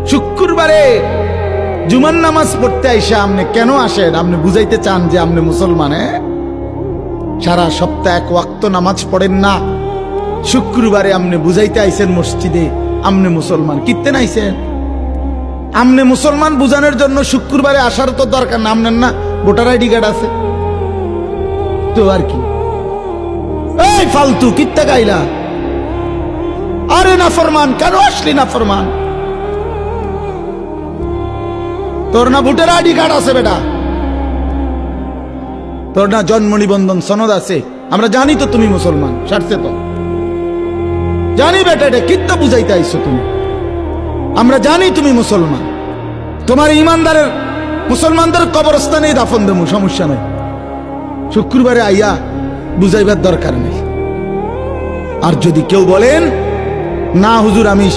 শুক্রবারে জুমার নামাজ পড়তে আইসা আপনি কেন আসেন? আপনি বুঝাইতে চান যে আপনি মুসলমান? সারা সপ্তাহ এক ওয়াক্ত নামাজ পড়েন না, শুক্রবারে আপনি বুঝাইতে আইসেন মসজিদে আপনি মুসলমান। কিত্তেন আইসেন? আপনি মুসলমান বুঝানোর জন্য শুক্রবারে আসার তো দরকার না। আপনার না ভোটার আইডি কার্ড আছে তো আর কি? এই ফালতু কিত্তা গাইলা? আরে না ফরমান, কেন আসলি না ফরমান? তোর না ভোটার আইডি কার্ড আছে বেটা, তোর না জন্ম নিবন্ধন সনদ আছে? আমরা জানি তো তুমি মুসলমান, সারছে তো জানি বেটা। এটা কিত্তা বুঝাইতে আইছো তুমি? আমরা জানি তুমি মুসলমান। তোমার ইমানদারের মুসলমানদের কবরস্থানেই দাফন দেবো, সমস্যা নাই। শুক্রবারে আইয়া বুঝাইবার দরকার নেই। আর যদি কেউ বলেন না হুজুর আমি